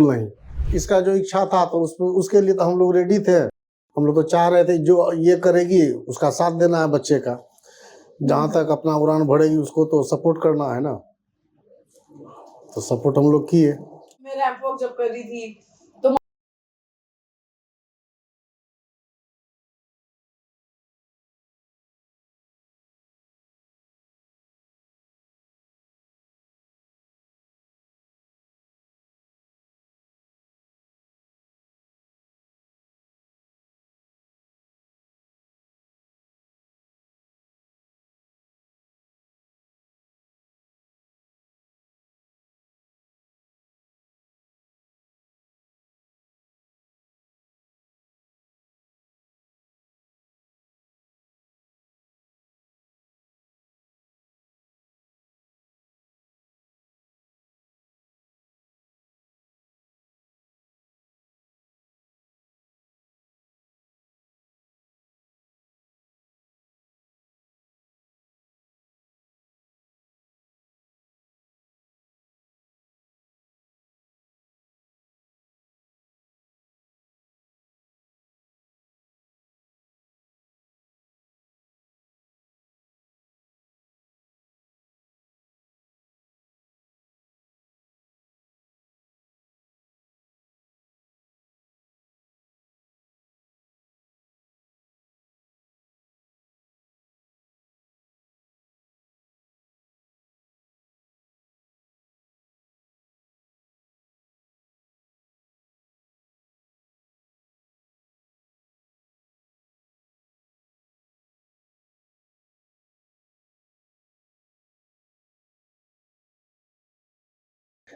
बिल्कुल नहीं। इसका जो इच्छा था तो उसके लिए तो हम लोग रेडी थे। हम लोग तो चाह रहे थे जो ये करेगी उसका साथ देना है बच्चे का। जहाँ तक अपना उड़ान भरेगी उसको तो सपोर्ट करना है ना, तो सपोर्ट हम लोग किए। मैं रैंप वॉक जब कर रही थी तो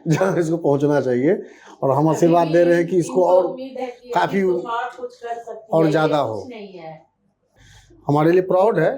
जहाँ इसको पहुँचना चाहिए, और हम आशीर्वाद दे रहे हैं कि इसको और काफ़ी और ज़्यादा हो। हमारे लिए प्राउड है।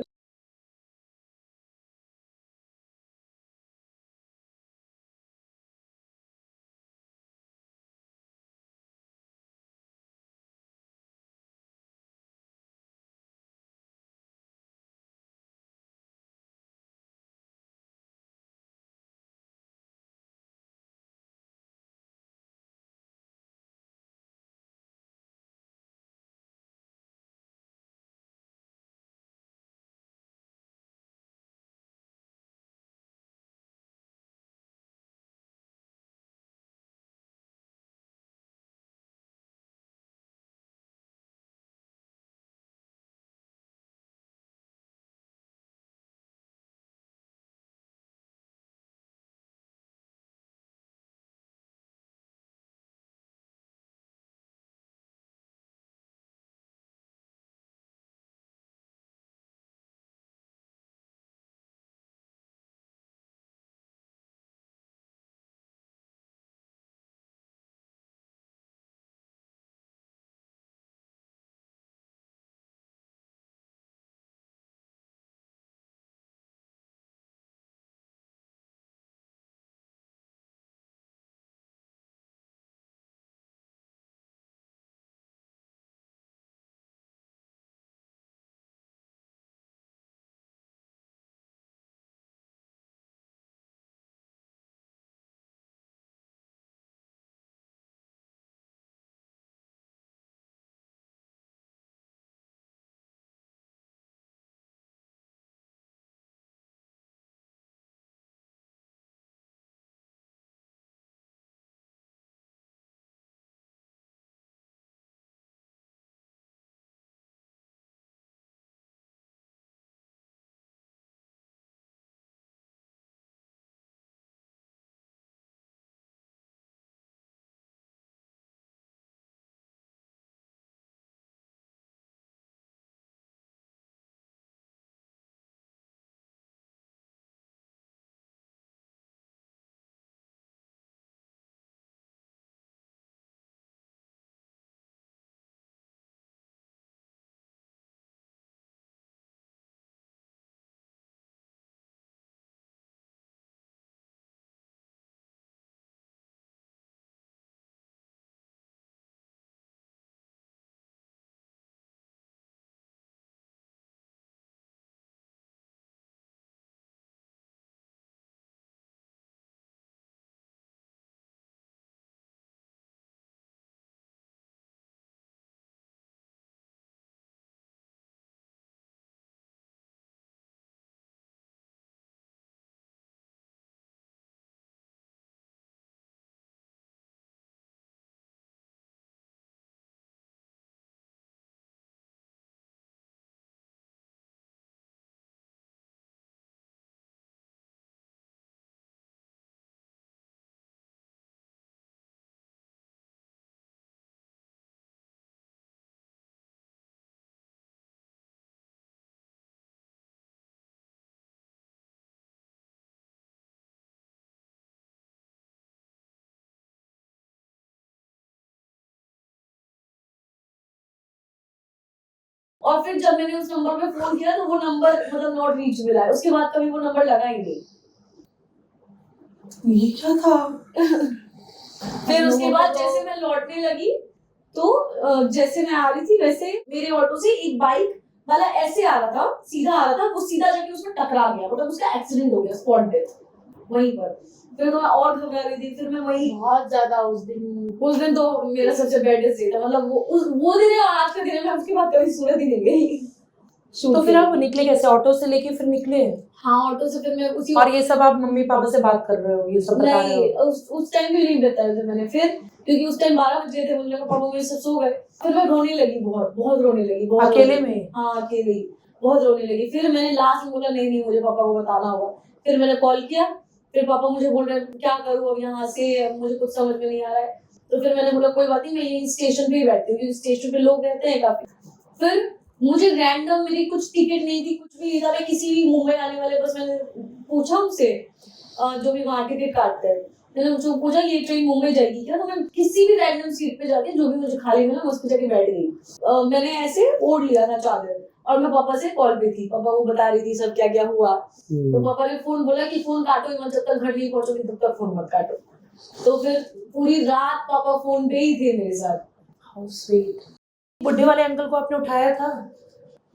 और फिर जब मैंने उस नंबर पे फोन किया तो वो नंबर मतलब नॉट रीचेबल आया, उसके बाद कभी वो नंबर लगा ही नहीं। ये क्या था? फिर उसके बाद जैसे मैं लौटने लगी तो जैसे मैं आ रही थी वैसे मेरे ऑटो से एक बाइक वाला ऐसे आ रहा था, सीधा आ रहा था, वो सीधा जाके उसमें टकरा गया, मतलब उसका एक्सीडेंट हो गया, स्पॉट डेथ वहीं पर। फिर तो मैं और घबरा रही थी, फिर मैं वही बहुत ज्यादा उस दिन तो मेरा सबसे बैडेस्ट डे था, मतलब वो दिन है, आज का दिन है, मैं उसके बाद कभी सूरत ही नहीं गई। तो फिर आप निकले कैसे? ऑटो से लेके फिर निकले? हाँ ऑटो से फिर मैं उसी और ये सब आप मम्मी पापा से बात कर रहे हो, ये सब बता रहे नहीं हो? उस टाइम भी नहीं बताया था मैंने, फिर क्योंकि उस टाइम 12 बज गए थे, मुझे लगा पापा मेरे सब सो गए। फिर मैं रोने लगी, बहुत रोने लगी, बहुत अकेले में? हाँ अकेले ही बहुत रोने लगी। फिर मैंने लास्ट में बोला नहीं मुझे पापा को बताना होगा। फिर मैंने कॉल किया, फिर पापा मुझे बोल रहे हैं क्या करूँ अब यहाँ से, मुझे कुछ समझ में नहीं आ रहा है। तो फिर मैंने बोला कोई बात नहीं, मैं यही स्टेशन पे ही बैठती हूँ क्योंकि स्टेशन पे लोग रहते हैं काफी। फिर मुझे रैंडम, मेरी कुछ टिकट नहीं थी, कुछ भी था, मैं किसी भी मुंबई आने वाले बस मैंने पूछा उनसे जो भी वहाँ टिकट काटते हैं, मैंने उनसे पूछा ये ट्रेन मुंबई जाएगी क्या, तो मैं किसी भी रैंडम सीट पे जाके जो भी मुझे खाली मिला मैं उस पर जाके बैठ गई। मैंने ऐसे ओढ़ लिया था चादर और मैं पापा से कॉल पे थी, पापा को बता रही थी सब क्या क्या हुआ। तो पापा ने फोन बोला कि फोन काटो ही मत, जब तक घर नहीं पहुंचोगी तब तक फोन मत काटो। तो फिर पूरी रात पापा फोन पे ही थे मेरे साथ। How sweet. बुढ़े वाले अंकल को आपने उठाया था?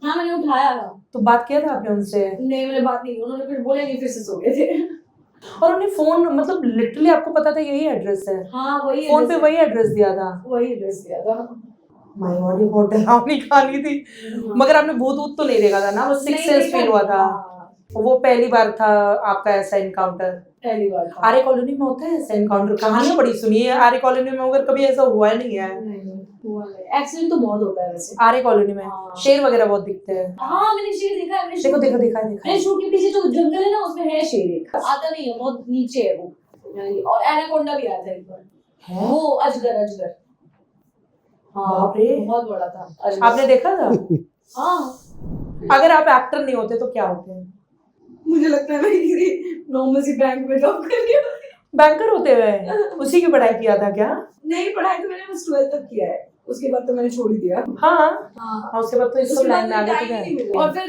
हाँ मैंने उठाया था। तो बात किया था आपने उनसे? नहीं मैंने बात नहीं की, उन्होंने फिर बोला नहीं, फिर से सो गए थे। और उन्हें फोन मतलब लिटरली आपको पता था यही एड्रेस है? हाँ वही फोन पे वही एड्रेस दिया था? वही एड्रेस दिया था। माय गॉड, ये बहुत डरावनी कहानी थी। मगर आपने भूत तो नहीं देखा था ना? वो सिक्स सेंस फील हुआ था? वो पहली बार था आपका ऐसा इनकाउंटर? पहली बार था। आर्य कॉलोनी में होता है ऐसा इनकाउंटर? कहानियां बड़ी सुनी है आर्य कॉलोनी में, मगर कभी ऐसा हुआ नहीं है। एक्सीडेंट तो बहुत होता है वैसे आर्य कॉलोनी में। शेर वगैरह बहुत दिखते हैं। हाँ मैंने शेर देखा है, देखो देखो देखा है मैंने शूट के पीछे जो जंगल है ना उसमें है शेर, एक आता नहीं है, बहुत नीचे है वो। और एनाकोंडा भी आया था एक बार, वो अजगर। हाँ बाप रे, बहुत बड़ा था अजगर। आपने देखा था? हाँ। अगर आप एक्टर नहीं होते तो क्या होते? मुझे लगता है मैं किसी नॉर्मल सी बैंक में जॉब कर रही हूँ। बैंकर होते हुए? उसी की पढ़ाई किया था क्या? नहीं पढ़ाई तो मैंने बस 12th तक किया है, उसके बाद तो मैंने छोड़ ही दिया। हाँ, उसके बाद तो इस उसके लाइन बाद में आ गए टाइम ही नहीं मिला। और फिर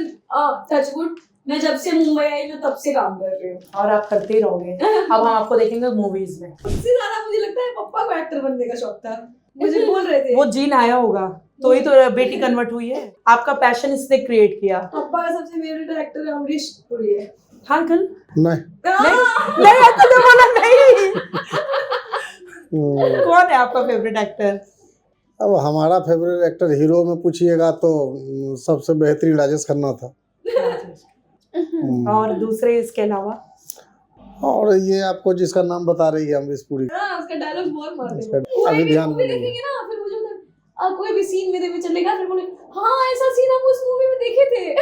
टचवुड मैं जब से मुंबई आई मैं तब से काम कर रही हूँ। और आप करते ही रहोगे। अब हम आपको देखेंगे मूवीज में। सबसे ज्यादा मुझे लगता है पापा को एक्टर बनने का शौक था, मुझे बोल रहे थे। वो जीन आया होगा तो ही तो बेटी कन्वर्ट हुई है। आपका पैशन इसने क्रिएट किया। पापा का सबसे फेवरेट एक्टर अमरीश पुरी है। हाँ अंकल? नहीं नहीं ऐसा तो बोला नहीं। कौन है आपका फेवरेट एक्टर? अब हमारा फेवरेट एक्टर हीरो में पूछिएगा तो सबसे बेहतरीन राजेश खन्ना था। और दूसरे इसके अलावा? और ये आपको जिसका नाम बता रही है अमरीश पुरी, उसका डायलॉग बहुत मारते हैं। अभी ध्यान में नहीं देखेंगे ना, फिर मुझे कोई भी सीन मेरे में चलेगा फिर बोले हाँ ऐसा सीन हम उस मूवी में देखे थे।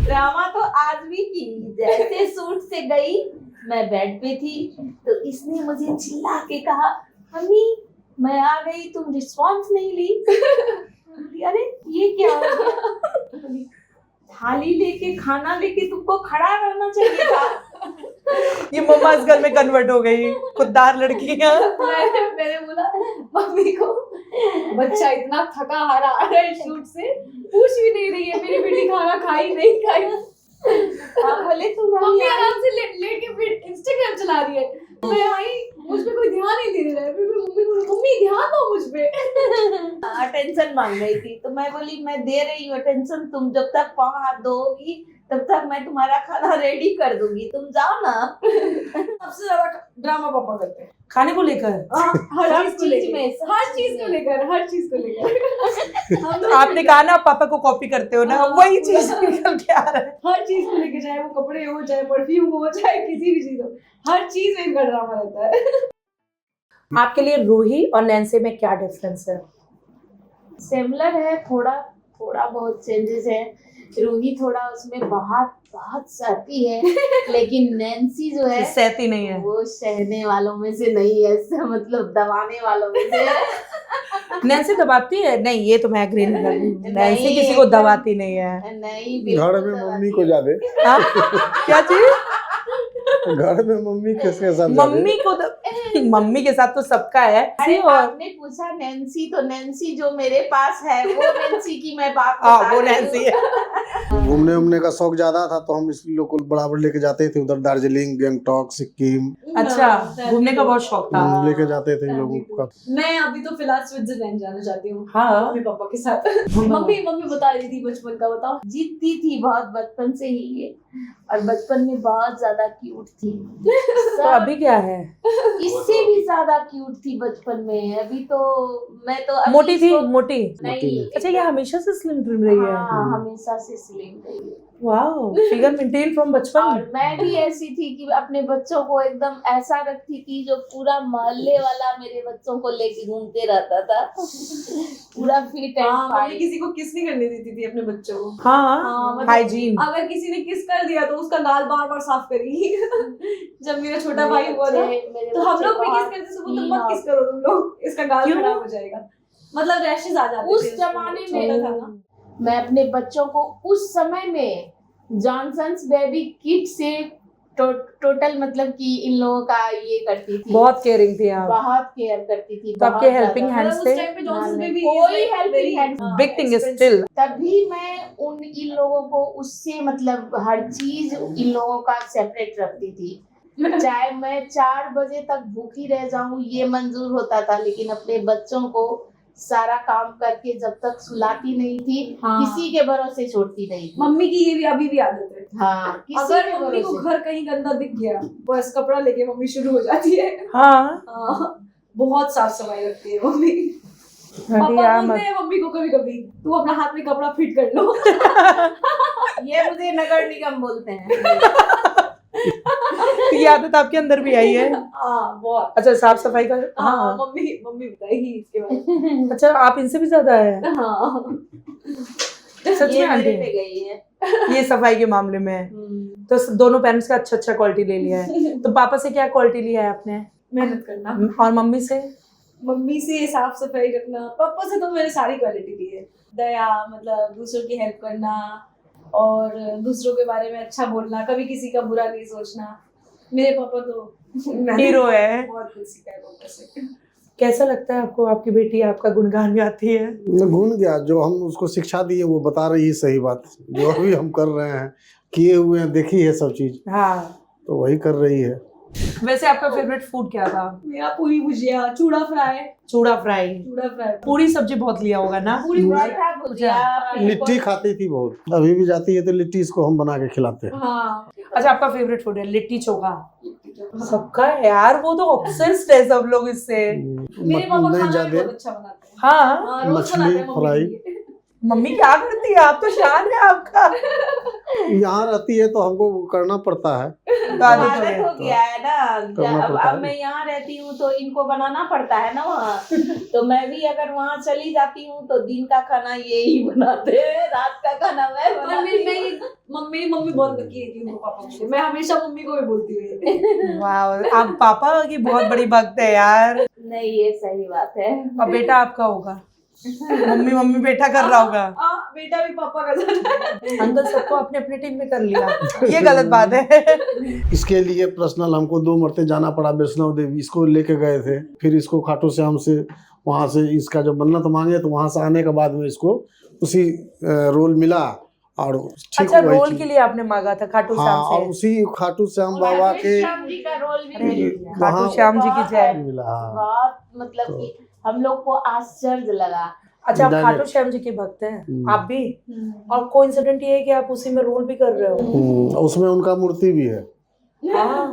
ड्रामा तो आज भी की। जैसे सूट से गई, मैं बेड पे थी तो इसने मुझे चिल्ला के कहा मम्मी मैं आ गई, तुम रिस्पॉन्स नहीं ली। अरे ये क्या हो गया? थाली लेके खाना लेके तुमको खड़ा रहना चाहिए था। ये मम्माज गर्ल में कन्वर्ट हो गई, खुददार लड़कियां। मैंने बोला मम्मी को बच्चा इतना थका हारा आ रहा है शूट से, पूछ भी नहीं रही है मेरी बेटी खाना खाई नहीं खाई। बोले तुम मम्मी आराम से लेट के इंस्टाग्राम चला रही है, मैं आई मुझ पे कोई ध्यान नहीं दे रहा है। फिर मम्मी को मम्मी ध्यान दो मुझ पे। अटेंशन मांग रही थी तो मैं बोली मैं दे रही हूँ अटेंशन, तुम जब तक पाँव हाथ धोगी तब तक मैं तुम्हारा खाना रेडी कर दूंगी, तुम जाओ ना। सबसे ज्यादा ड्रामा पापा करते हैं खाने को लेकर? हर चीज को लेकर। हम लोग आपने कहा ना पापा को कॉपी करते हो ना, वही चीज निकल के आ रहा है। हर चीज को लेकर, चाहे वो कपड़े हो चाहे परफ्यूम हो चाहे किसी भी चीज हो, हर चीज में इनका ड्रामा रहता है। आपके लिए रूही और नैन्सी में क्या डिफरेंस है? सिमिलर है, थोड़ा बहुत चेंजेस है। रूही थोड़ा उसमें बहुत सहती है, लेकिन नैन्सी जो है सहती नहीं है, वो सहने वालों में से नहीं है, मतलब दबाने वालों में से है। नैन्सी दबाती है? नहीं, ये तो मैं एग्री नहीं कर रही। नैन्सी किसी को दबाती नहीं है। नहीं घर में मम्मी को ज्यादा क्या चीज? घर में मम्मी किसके साथ जाती है? मम्मी को तो मम्मी के साथ तो सबका है। अरे और आपने पूछा नैन्सी, तो नैन्सी जो मेरे पास है वो नैन्सी की मैं बात हाँ बता वो रही हूँ। नैन्सी है। घूमने उमने का शौक ज्यादा था तो हम इस लोग को बराबर लेके जाते थे उधर, दार्जिलिंग, गंगटोक, सिक्किम अच्छा, घूमने का बहुत शौक था। लेके जाते थे इन लोगों का। मैं अभी तो फिलहाल स्विट्जरलैंड जाना चाहती हूँ हाँ। मम्मी पापा के साथ। मम्मी बता रही थी बचपन का, बताओ। जीतती थी बहुत बचपन से ही ये, और बचपन में बहुत ज्यादा क्यूट थी। तो अभी क्या है? इससे भी ज्यादा क्यूट थी बचपन में। अभी तो मैं तो अभी मोटी थी, इसको- मोटी। नहीं, अच्छा, ये हमेशा से स्लिम ट्रिम रही है। हाँ, हमेशा से स्लिम रही है। वाओ, फिगर मेंटेन फ्रॉम बचपन। और मैं भी ऐसी थी कि अपने बच्चों को एकदम ऐसा रखती थी जो पूरा मोहल्ले वाला मेरे बच्चों को लेके घूमते रहता था। पूरा फिट एंड हाँ, मम्मी फाइन। किसी को किस नहीं करने देती थी अपने बच्चों को। हाँ, मतलब हाइजीन। अगर किसी ने किस कर दिया तो उसका गाल बार बार साफ करेगी। जब मेरा छोटा भाई हुआ था तो हम लोग भी किस करते, सुबह तुम मत किस करो, तुम लोग इसका गाल क्यों? खराब हो जाएगा। मतलब रैशेस आ जाते थे उस उसको, जमाने छोटा था में ना। मैं अपने बच्चों को उस समय में जॉनसन्स बेबी किट से टोटल मतलब कि इन लोगों का ये करती थी। बहुत केयरिंग थी आप। बहुत केयर करती थी। तो आपके बहुत हेल्पिंग ज्यादा। हैंड्स मतलब उस थे। टाइम पे जॉनसन नहीं, में भी कोई helping hand big thing is still. तभी मैं उन इन लोगों को उससे मतलब हर चीज इन लोगों का सेपरेट रखती थी। चाहे मैं 4 बजे तक भूखी रह जाऊं ये मंजूर होता था, लेकिन अपने बच्चों को सारा काम करके जब तक सुलाती नहीं थी, हाँ। किसी के भरोसे छोड़ती नहीं थी। मम्मी की ये भी अभी भी आदत है। हाँ, किसी अगर के मम्मी को भरोसे। घर कहीं गंदा दिख गया, बस कपड़ा लेके मम्मी शुरू हो जाती है। हाँ, हाँ, बहुत साफ सफाई रखती है मम्मी। पापा यार बोलते मत। हैं मम्मी को कभी कभी, तू अपना हाथ में कपड़ा फिट कर लो। ये मुझे नगर निगम बोलते हैं। ये आदत आपके अंदर भी आई है? हाँ, बहुत। अच्छा, साफ सफाई का। हाँ, हाँ, मम्मी बताएगी इसके बारे में। अच्छा, आप इनसे भी ज्यादा है। हाँ, सच में ये आंटी मेरे पे गई है। ये सफाई के मामले में तो दोनों पेरेंट्स का अच्छा क्वालिटी ले लिया है। तो पापा से क्या क्वालिटी लिया है आपने? मेहनत करना। और मम्मी से? मम्मी से साफ सफाई रखना। पापा से तो मैंने सारी क्वालिटी ली है। दया, मतलब दूसरों की हेल्प करना और दूसरों के बारे में अच्छा बोलना, कभी किसी का बुरा नहीं सोचना। मेरे पापा तो हीरो है। बहुत कुछ सीखा है पापा से। कैसा लगता है आपको, आपकी बेटी आपका गुणगान गाती है? गुण गया, जो हम उसको शिक्षा दिए वो बता रही है सही बात। जो अभी हम कर रहे हैं, किए हुए हैं, देखी है सब चीज, हाँ। तो वही कर रही है। वैसे आपका फेवरेट फूड क्या था? मेरा पूरी भुजिया, चूड़ा फ्राई। चूड़ा फ्राई। पूरी सब्जी बहुत लिया होगा ना? पूरी पराठा, भुजिया, लिट्टी खाती थी बहुत, अभी भी जाती है तो लिट्टी इसको हम बना के खिलाते हैं। हाँ। अच्छा, आपका फेवरेट फूड है लिट्टी चोखा? सबका है यार, वो तो ऑब्सेस्ड है सब लोग इससे। मेरे पापा नहीं खाना भी ज्यादा बहुत अच्छा बनाते हैं। हाँ, हाँ, रोज मछली बनाते हैं मम्मी फ्राई। के लिए। मम्मी क्या करती है? आप तो शान है आपका। यहाँ रहती है तो हमको करना पड़ता है। आदत हो गया है ना। करना पड़ता अब है। मैं यहाँ रहती हूँ तो इनको बनाना पड़ता है ना वहाँ। तो मैं भी अगर वहाँ चली जाती हूँ तो दिन का खाना ये ही बनाते हैं, रात का खाना मैं और बनाती हूँ। मम्मी बहुत लकी है कि उनको पापा मिले। मैं हमेशा मम्मी को भी बोलती हूँ। वाह, आप पापा की बहुत बड़ी भक्त है यार। नहीं, ये सही बात है। अब बेटा आपका होगा, मम्मी बेटा कर रहा होगा। बेटा भी पापा का था। अंकल सबको अपने अपने टीम में कर लिया, ये गलत बात है। इसके लिए पर्सनल हमको 2 मरते जाना पड़ा वैष्णो देवी, इसको लेके गए थे। फिर इसको खाटू श्याम से, वहाँ से इसका जो मन्नत मांगे तो वहाँ से आने के बाद में इसको उसी रोल मिला और ठीक अच्छा, वही रोल चीज। के लिए आपने मांगा था खाटू हाँ, श्याम और से? उसी खाटू श्याम बाबा के श्याम जी का रोल भी मिल गया। खाटू श्याम जी की जय। मिला। हाँ। बहुत मतलब कि हम लोग को आश्चर्य लगा। अच्छा, आप Direct। खाटू श्याम जी के भक्त हैं आप भी? और कोइंसिडेंट ये है कि आप उसी में रोल भी कर रहे हो। उसमें उनका मूर्ति भी है, हाँ,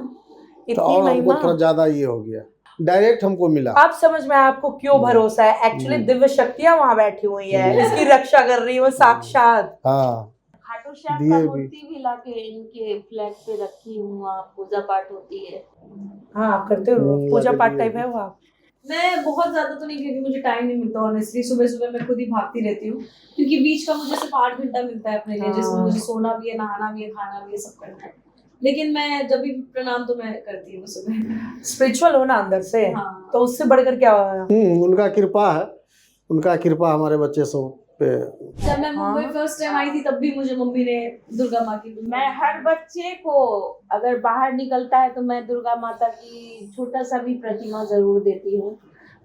तो इतनी और हमको महिमा। थोड़ा ज्यादा ये हो गया, डायरेक्ट हमको मिला। आप समझ में आपको क्यों भरोसा है? एक्चुअली दिव्य शक्तियां वहां बैठी हुई है, इसकी रक्षा कर रही है वो साक्षात। हाँ, खाटू श्याम दिए का भी। मूर्ति भी लाके इनके फ्लैट पे रखी हूँ। वहाँ पूजा पाठ होती है। हाँ, आप करते हो पूजा पाठ टाइप है वो? आप मैं बहुत ज्यादा तो नहीं, क्योंकि मुझे टाइम नहीं मिलता ऑनेस्टली। सुबह सुबह मैं खुद ही भागती रहती हूँ, क्योंकि बीच का मुझे सिर्फ 8 घंटा मिलता है अपने लिए, जिसमें मुझे सोना भी है, नहाना भी है, खाना भी है, सब करना है। लेकिन मैं जब भी प्रणाम तो मैं करती हूँ सुबह। स्पिरिचुअल हो ना अंदर से, हाँ। तो उससे बढ़कर क्या हुआ? उनका कृपा है, उनका कृपा हमारे बच्चे से पे। जब मैं मुंबई फर्स्ट टाइम आई थी तब भी मुझे मम्मी ने दुर्गा माँ की मैं हर बच्चे को अगर बाहर निकलता है तो मैं दुर्गा माता की छोटा सा भी प्रतिमा जरूर देती हूँ,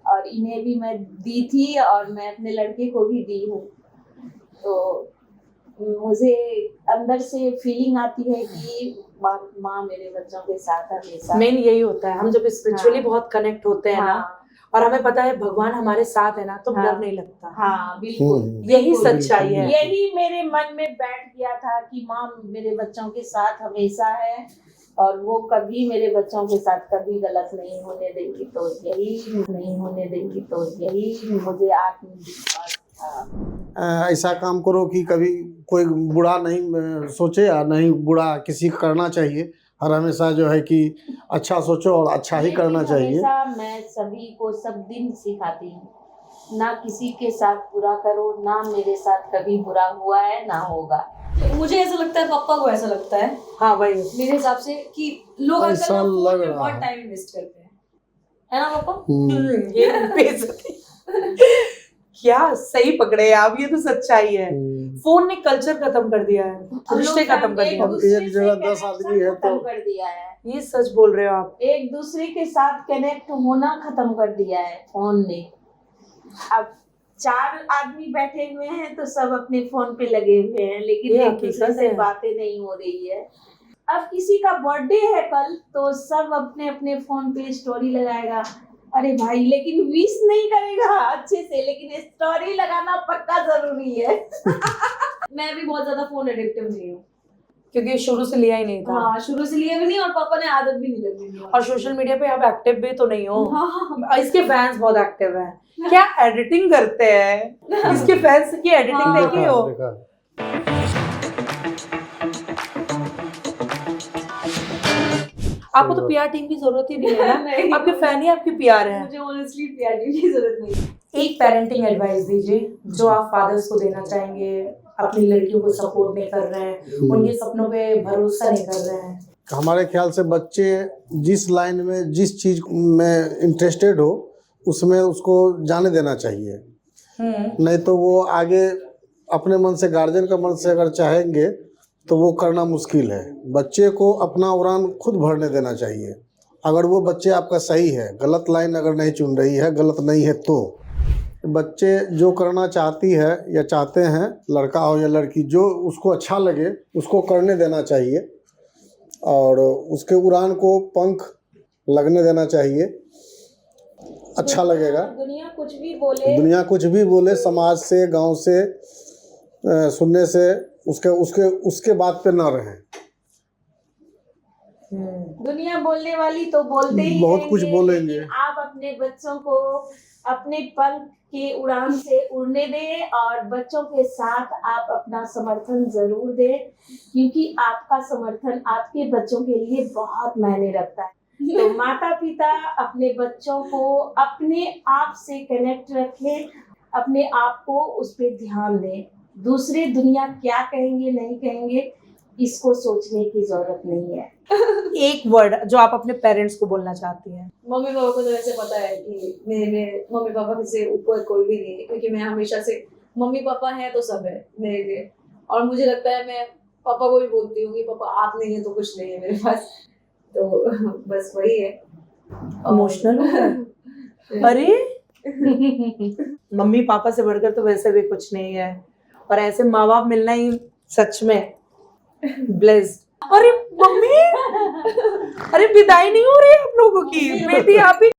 और इन्हें भी मैं दी थी और मैं अपने लड़के को भी दी हूँ। तो मुझे अंदर से फीलिंग आती है कि माँ मेरे बच्चों के साथ हमेशा। मेन यही होता है, हम जब स्पिरिचुअली हाँ। बहुत कनेक्ट होते हैं ना, हाँ और हमें पता है भगवान हमारे साथ है ना, तो हाँ। डर नहीं लगता। हाँ बिल्कुल, यही बिल्कुल। सच्चाई है। यही मेरे मन में बैठ गया था कि माँ मेरे बच्चों के साथ हमेशा है और वो कभी मेरे बच्चों के साथ कभी गलत नहीं होने देंगी। तो यही नहीं होने देंगी, तो यही मुझे आत्मविश्वास था। ऐसा काम करो कि कभी कोई बुरा नहीं सोचे या नहीं बुरा किसी का करना चाहिए, हर हमेशा जो है कि अच्छा सोचो और अच्छा ही करना लेकिन चाहिए। हमेशा मैं सभी को सब दिन सिखाती हूँ, ना किसी के साथ बुरा करो, ना मेरे साथ कभी बुरा हुआ है ना होगा। मुझे ऐसा लगता है, पापा को ऐसा लगता है हाँ भाई, मेरे हिसाब से कि लोग आजकल ऐसा ना फोन लग में रहा बहुत है। टाइम इन्वेस्ट करते हैं, है ना पापा? ये बेइज्जती। क्या सही पकड़े आप, ये तो सच्चाई है। फोन ने कल्चर खत्म कर दिया है, हम रिश्ते लोग खत्म कर एक दिया। दूसरे एक जगह से 10 आदमी है खत्म तो कर दिया है, ये सच बोल रहे हो आप। एक दूसरे के साथ कनेक्ट होना खत्म कर दिया है फोन ने। अब 4 आदमी बैठे हुए हैं तो सब अपने फोन पे लगे हुए हैं, लेकिन ये एक दूसरे हकीकत से है। बातें नहीं हो रही है। अब किसी का बर्थडे है कल तो सब अपने अपने फोन पे स्टोरी लगाएगा, अरे भाई लेकिन विश नहीं करेगा अच्छे से, लेकिन स्टोरी लगाना पक्का जरूरी है। मैं भी बहुत ज्यादा फोन एडिक्टिव नहीं हूँ। क्योंकि शुरू से लिया ही नहीं था। हाँ, शुरू से लिए भी नहीं और पापा ने आदत भी नहीं लगनी दी। और सोशल मीडिया पे आप एक्टिव भी तो नहीं हो। हाँ, इसके फैंस बहुत एक्टिव हैं, क्या एडिटिंग करते हैं। इसके फैंस की एडिटिंग हाँ। देखी हो? देखा। आपको तो पीआर टीम की जरूरत ही नहीं है ना। नहीं। आपके फैन ही आपके पीआर हैं। मुझे ऑनेस्टली पीआर की जरूरत नहीं। एक पेरेंटिंग एडवाइस दीजिए जो आप फादर्स को देना चाहेंगे, अपनी लड़कियों को सपोर्ट नहीं कर रहे हैं, उनके सपनों पे भरोसा नहीं कर रहे हैं। हमारे ख्याल से बच्चे जिस लाइन में जिस चीज में इंटरेस्टेड हो उसमें उसको जाने देना चाहिए, नहीं तो वो आगे अपने मन से, गार्जियन का मन से अगर चाहेंगे तो वो करना मुश्किल है। बच्चे को अपना उड़ान खुद भरने देना चाहिए। अगर वो बच्चे आपका सही है, गलत लाइन अगर नहीं चुन रही है, गलत नहीं है, तो बच्चे जो करना चाहती है या चाहते हैं, लड़का हो या लड़की, जो उसको अच्छा लगे उसको करने देना चाहिए और उसके उड़ान को पंख लगने देना चाहिए। अच्छा लगेगा। दुनिया कुछ भी बोले, दुनिया कुछ भी बोले, समाज से, गांव से सुनने से उसके बात पे ना रहें। दुनिया बोलने वाली तो बोलते ही बहुत कुछ रहेंगे, बोलेंगे। लेकिन आप अपने बच्चों को अपने पंख के उड़ान से उड़ने दें और बच्चों के साथ आप अपना समर्थन जरूर दें, क्योंकि आपका समर्थन आपके बच्चों के लिए बहुत मायने रखता है। तो माता पिता अपने बच्चों को अपने आप से कनेक्ट रखें, अपने आप को उस पर ध्यान दें। दूसरे दुनिया क्या कहेंगे नहीं कहेंगे इसको सोचने की जरूरत नहीं है। एक वर्ड जो आप अपने पेरेंट्स को बोलना चाहती हैं। मम्मी पापा को तो वैसे पता है कि मेरे मम्मी पापा से ऊपर कोई भी नहीं है, क्योंकि मैं हमेशा से मम्मी पापा है तो सब है मेरे लिए। और मुझे लगता है मैं पापा को भी बोलती हूँ कि पापा आप नहीं है तो कुछ नहीं है मेरे पास। तो बस वही है। इमोशनल हो गए? अरे मम्मी पापा से बढ़कर तो वैसे भी कुछ नहीं है, और ऐसे माँ बाप मिलना ही सच में ब्लेस्ड। अरे मम्मी, अरे विदाई नहीं हो रही है आप लोगों की, बेटी आप ही